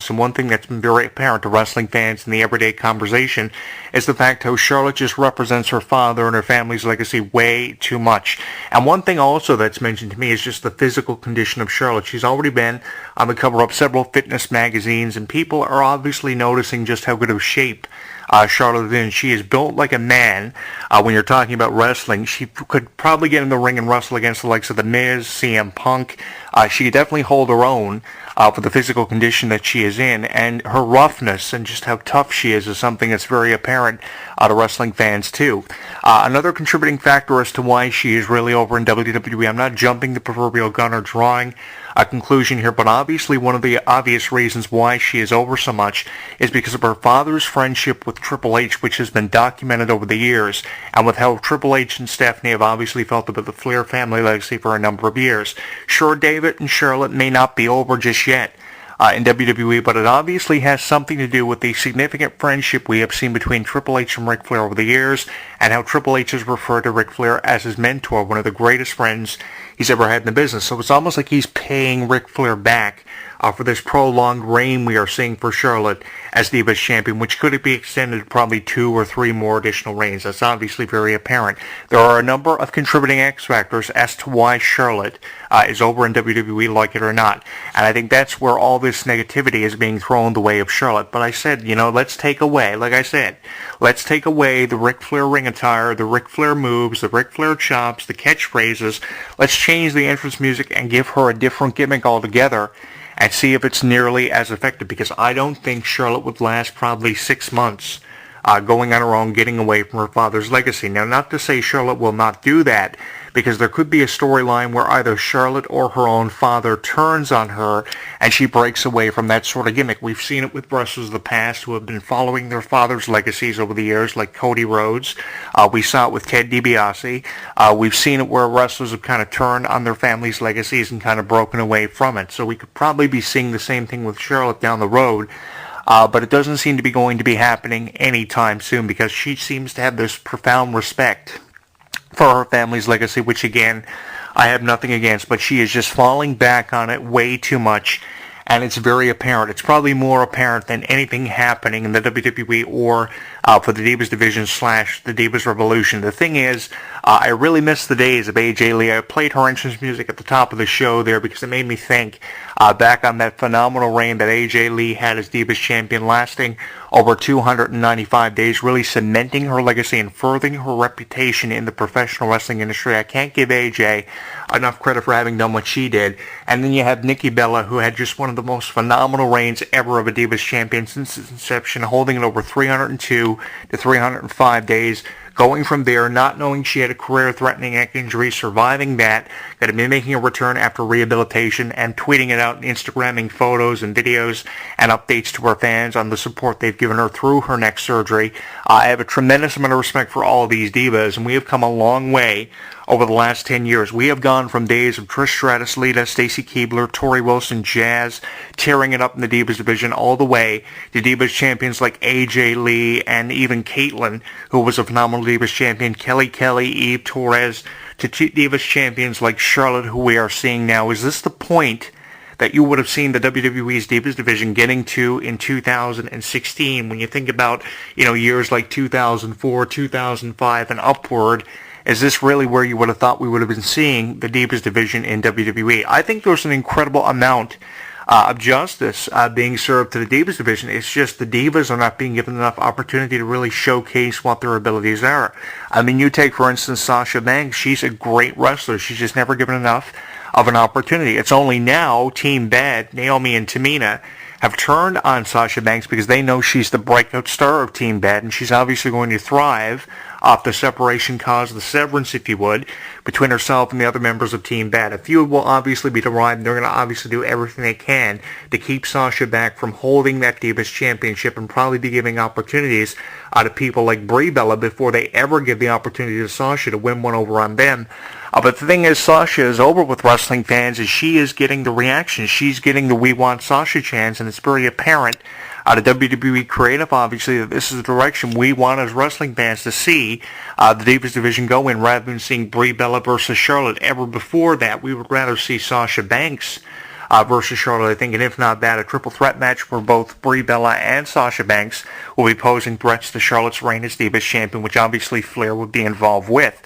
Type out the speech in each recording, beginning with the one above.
moves. And one thing that's been very apparent to wrestling fans in the everyday conversation is the fact how Charlotte just represents her father and her family's legacy way too much. And one thing also that's mentioned to me is just the physical condition of Charlotte. She's already been on the cover of several fitness magazines, and people are obviously noticing just how good of shape Charlotte is in. She is built like a man. When you're talking about wrestling, she could probably get in the ring and wrestle against the likes of The Miz, CM Punk. She could definitely hold her own for the physical condition that she is in, and her roughness and just how tough she is something that's very apparent to wrestling fans too. Another contributing factor as to why she is really over in WWE, I'm not jumping the proverbial gun or drawing a conclusion here, but obviously one of the obvious reasons why she is over so much is because of her father's friendship with Triple H, which has been documented over the years, and with how Triple H and Stephanie have obviously felt about the Flair family legacy for a number of years. Sure, David and Charlotte may not be over just yet in WWE, but it obviously has something to do with the significant friendship we have seen between Triple H and Ric Flair over the years, and how Triple H has referred to Ric Flair as his mentor, one of the greatest friends he's ever had in the business. So it's almost like he's paying Ric Flair back for this prolonged reign we are seeing for Charlotte as Divas Champion, which could be extended to probably 2 or 3 more additional reigns. That's obviously very apparent. There are a number of contributing X factors as to why Charlotte is over in WWE, like it or not. And I think that's where all this negativity is being thrown the way of Charlotte. But I said, let's take away, like I said, let's take away the Ric Flair ring attire, the Ric Flair moves, the Ric Flair chops, the catchphrases. Let's change the entrance music and give her a different gimmick altogether and see if it's nearly as effective, because I don't think Charlotte would last probably 6 months going on her own, getting away from her father's legacy. Now, not to say Charlotte will not do that, because there could be a storyline where either Charlotte or her own father turns on her and she breaks away from that sort of gimmick. We've seen it with wrestlers of the past who have been following their father's legacies over the years, like Cody Rhodes. We saw it with Ted DiBiase. We've seen it where wrestlers have kind of turned on their family's legacies and kind of broken away from it. So we could probably be seeing the same thing with Charlotte down the road. But it doesn't seem to be going to be happening anytime soon, because she seems to have this profound respect for her family's legacy, which again, I have nothing against, but she is just falling back on it way too much, and it's very apparent. It's probably more apparent than anything happening in the WWE or for the Divas division / the Divas Revolution. The thing is, I really miss the days of AJ Lee. I played her entrance music at the top of the show there because it made me think back on that phenomenal reign that AJ Lee had as Divas Champion, lasting over 295 days, really cementing her legacy and furthering her reputation in the professional wrestling industry. I can't give AJ enough credit for having done what she did. And then you have Nikki Bella, who had just one of the most phenomenal reigns ever of a Divas Champion since its inception, holding it over 302 to 305 days. Going from there, not knowing she had a career-threatening neck injury, surviving that, going to be making a return after rehabilitation, and tweeting it out and Instagramming photos and videos and updates to her fans on the support they've given her through her neck surgery. I have a tremendous amount of respect for all of these divas, and we have come a long way over the last 10 years. We have gone from days of Trish Stratus, Lita, Stacy Keibler, Tori Wilson, Jazz, tearing it up in the Divas division, all the way to Divas champions like AJ Lee and even Caitlyn, who was a phenomenal Divas champion, Kelly, Eve Torres, to Divas champions like Charlotte, who we are seeing now. Is this the point that you would have seen the WWE's Divas division getting to in 2016 when you think about, years like 2004, 2005, and upward? Is this really where you would have thought we would have been seeing the Divas division in WWE? I think there's an incredible amount of justice being served to the Divas division. It's just the Divas are not being given enough opportunity to really showcase what their abilities are. I mean, you take, for instance, Sasha Banks. She's a great wrestler. She's just never given enough of an opportunity. It's only now Team Bad, Naomi and Tamina, have turned on Sasha Banks because they know she's the breakout star of Team Bad, and she's obviously going to thrive off the separation caused, the severance, if you would, between herself and the other members of Team Bad. A feud will obviously be derived, and they're going to obviously do everything they can to keep Sasha back from holding that Divas Championship, and probably be giving opportunities to people like Brie Bella before they ever give the opportunity to Sasha to win one over on them. But the thing is, Sasha is over with wrestling fans, as she is getting the reaction. She's getting the "We Want Sasha" chants, and it's very apparent out of WWE Creative, obviously, that this is the direction we want as wrestling fans to see the Divas division go in, rather than seeing Brie Bella versus Charlotte. Ever before that, we would rather see Sasha Banks versus Charlotte, I think, and if not that, a triple threat match where both Brie Bella and Sasha Banks will be posing threats to Charlotte's reign as Divas Champion, which obviously Flair would be involved with.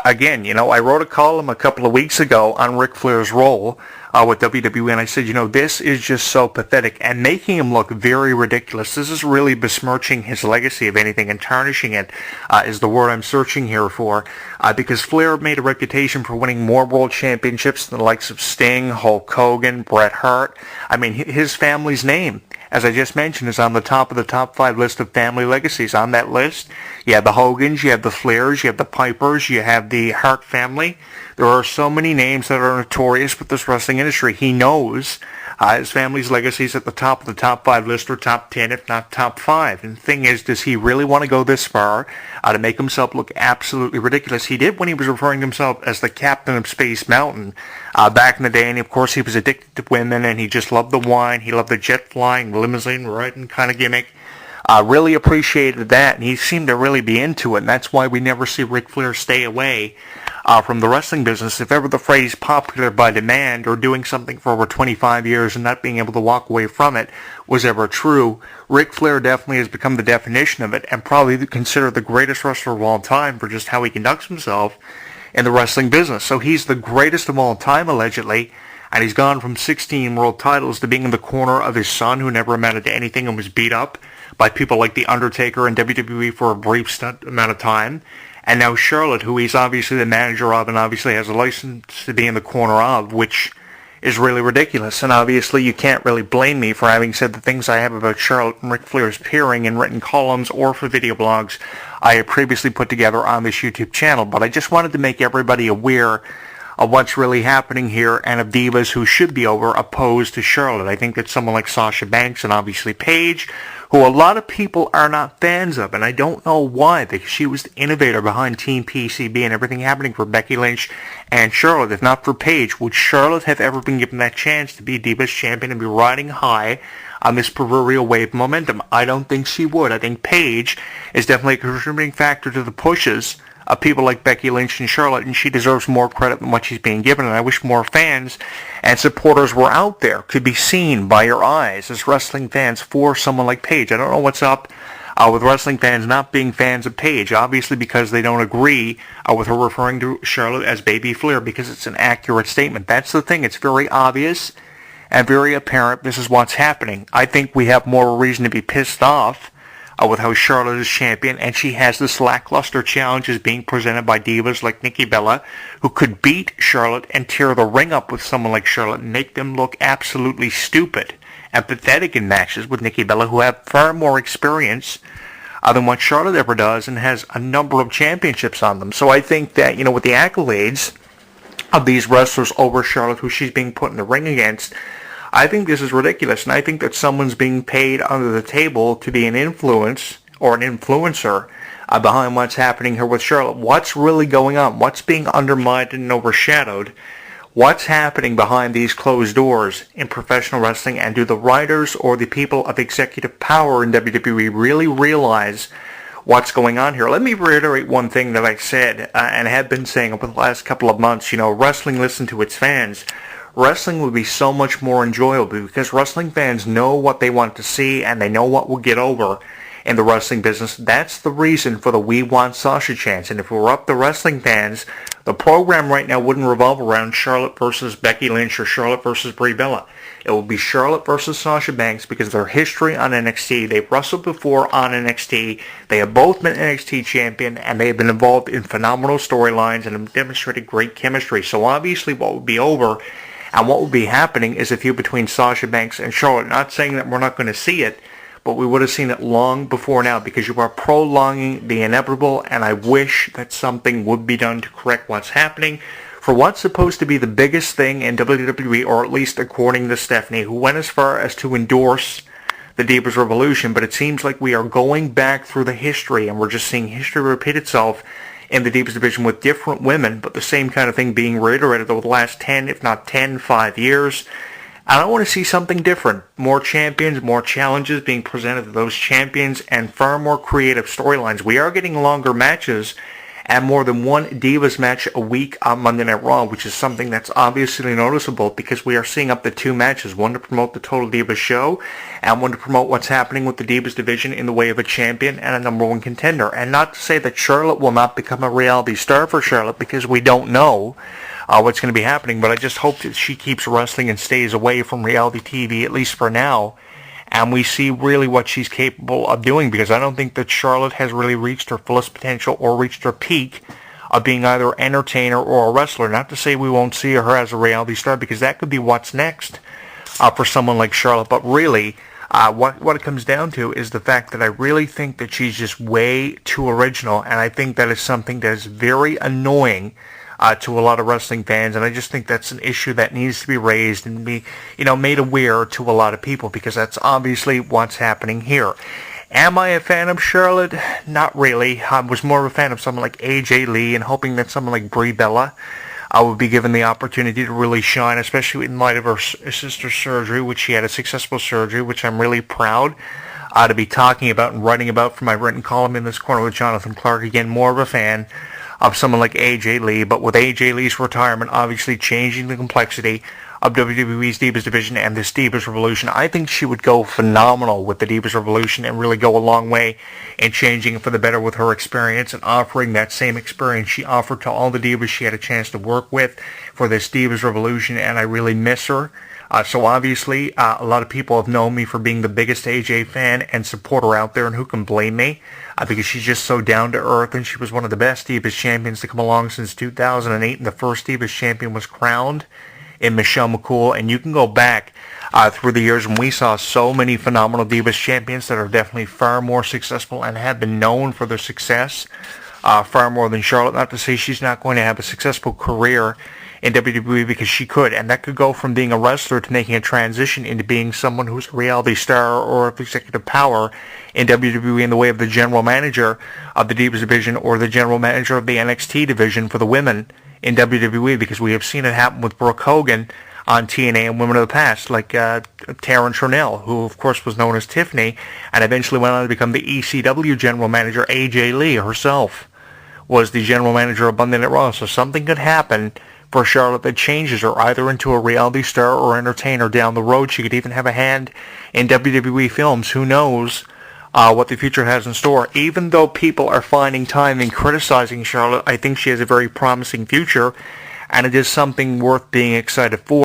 Again, I wrote a column a couple of weeks ago on Ric Flair's role with WWE, and I said, this is just so pathetic and making him look very ridiculous. This is really besmirching his legacy, if anything, and tarnishing it is the word I'm searching here for, because Flair made a reputation for winning more world championships than the likes of Sting, Hulk Hogan, Bret Hart. I mean, his family's name, as I just mentioned, is on the top of the top 5 list of family legacies. On that list, you have the Hogans, you have the Flairs, you have the Pipers, you have the Hart family. There are so many names that are notorious with this wrestling industry. He knows his family's legacy is at the top of the top 5 list, or top 10, if not top 5. And the thing is, does he really want to go this far to make himself look absolutely ridiculous? He did when he was referring to himself as the Captain of Space Mountain back in the day. And of course, he was addicted to women, and he just loved the wine. He loved the jet flying, limousine riding kind of gimmick. Really appreciated that, and he seemed to really be into it. And that's why we never see Ric Flair stay away from the wrestling business. If ever the phrase popular by demand, or doing something for over 25 years and not being able to walk away from it, was ever true, Ric Flair definitely has become the definition of it, and probably considered the greatest wrestler of all time for just how he conducts himself in the wrestling business. So he's the greatest of all time, allegedly, and he's gone from 16 world titles to being in the corner of his son, who never amounted to anything and was beat up by people like The Undertaker and WWE for a brief amount of time. And now Charlotte, who he's obviously the manager of and obviously has a license to be in the corner of, which is really ridiculous. And obviously you can't really blame me for having said the things I have about Charlotte and Ric Flair's appearing in written columns or for video blogs I had previously put together on this YouTube channel. But I just wanted to make everybody aware of what's really happening here, and of divas who should be over opposed to Charlotte. I think that someone like Sasha Banks and obviously Paige, who a lot of people are not fans of, and I don't know why, because she was the innovator behind Team PCB and everything happening for Becky Lynch and Charlotte. If not for Paige, would Charlotte have ever been given that chance to be Divas Champion and be riding high on this proverbial wave of momentum? I don't think she would. I think Paige is definitely a contributing factor to the pushes of people like Becky Lynch and Charlotte, and she deserves more credit than what she's being given. And I wish more fans and supporters were out there, could be seen by your eyes as wrestling fans for someone like Paige. I don't know what's up with wrestling fans not being fans of Paige, obviously because they don't agree with her referring to Charlotte as Baby Flair, because it's an accurate statement. That's the thing. It's very obvious and very apparent this is what's happening. I think we have more reason to be pissed off with how Charlotte is champion, and she has this lackluster challenges being presented by divas like Nikki Bella, who could beat Charlotte and tear the ring up with someone like Charlotte and make them look absolutely stupid and pathetic in matches with Nikki Bella, who have far more experience than what Charlotte ever does and has a number of championships on them. So I think that, with the accolades of these wrestlers over Charlotte, who she's being put in the ring against, I think this is ridiculous, and I think that someone's being paid under the table to be an influence or an influencer behind what's happening here with Charlotte. What's really going on? What's being undermined and overshadowed? What's happening behind these closed doors in professional wrestling? And do the writers or the people of executive power in WWE really realize what's going on here? Let me reiterate one thing that I said and have been saying over the last couple of months. Wrestling listened to its fans. Wrestling would be so much more enjoyable because wrestling fans know what they want to see and they know what will get over in the wrestling business. That's the reason for the We Want Sasha chance. And if we're up to wrestling fans, the program right now wouldn't revolve around Charlotte versus Becky Lynch or Charlotte versus Brie Bella. It will be Charlotte versus Sasha Banks because of their history on NXT. They've wrestled before on NXT. They have both been NXT champion, and they have been involved in phenomenal storylines and have demonstrated great chemistry. So obviously what would be over and what will be happening is a feud between Sasha Banks and Charlotte. Not saying that we're not going to see it, but we would have seen it long before now because you are prolonging the inevitable, and I wish that something would be done to correct what's happening for what's supposed to be the biggest thing in WWE, or at least according to Stephanie, who went as far as to endorse the Divas Revolution. But it seems like we are going back through the history, and we're just seeing history repeat itself in the Divas division with different women, but the same kind of thing being reiterated over the last 10, if not 5 years. And I want to see something different. More champions, more challenges being presented to those champions, and far more creative storylines. We are getting longer matches, and more than one Divas match a week on Monday Night Raw, which is something that's obviously noticeable because we are seeing up to 2 matches, one to promote the Total Divas show and one to promote what's happening with the Divas division in the way of a champion and a number one contender. And not to say that Charlotte will not become a reality star for Charlotte, because we don't know what's going to be happening, but I just hope that she keeps wrestling and stays away from reality TV, at least for now, and we see really what she's capable of doing, because I don't think that Charlotte has really reached her fullest potential or reached her peak of being either an entertainer or a wrestler. Not to say we won't see her as a reality star, because that could be what's next for someone like Charlotte, but really what it comes down to is the fact that I really think that she's just way too original, and I think that is something that is very annoying to a lot of wrestling fans, and I just think that's an issue that needs to be raised and be, made aware to a lot of people, because that's obviously what's happening here. Am I a fan of Charlotte? Not really. I was more of a fan of someone like AJ Lee, and hoping that someone like Brie Bella would be given the opportunity to really shine, especially in light of her sister's surgery, which she had a successful surgery, which I'm really proud to be talking about and writing about for my written column in this corner with Jonathan Clarke. Again, more of a fan of someone like AJ Lee, but with AJ Lee's retirement obviously changing the complexity of WWE's Divas division and this Divas Revolution, I think she would go phenomenal with the Divas Revolution and really go a long way in changing it for the better with her experience and offering that same experience she offered to all the Divas she had a chance to work with for this Divas Revolution, and I really miss her. So obviously, a lot of people have known me for being the biggest AJ fan and supporter out there, and who can blame me? Because she's just so down to earth, and she was one of the best Divas champions to come along since 2008, and the first Divas champion was crowned in Michelle McCool. And you can go back through the years when we saw so many phenomenal Divas champions that are definitely far more successful and have been known for their success far more than Charlotte. Not to say she's not going to have a successful career in WWE, because she could, and that could go from being a wrestler to making a transition into being someone who's a reality star or of executive power in WWE in the way of the general manager of the Divas division or the general manager of the NXT division for the women in WWE, because we have seen it happen with Brooke Hogan on TNA and women of the past, like Taryn Charnell, who of course was known as Tiffany, and eventually went on to become the ECW general manager. AJ Lee herself was the general manager of Monday Night Raw, so something could happen for Charlotte that changes her either into a reality star or entertainer down the road. She could even have a hand in WWE films. Who knows what the future has in store. Even though people are finding time in criticizing Charlotte, I think she has a very promising future, and it is something worth being excited for.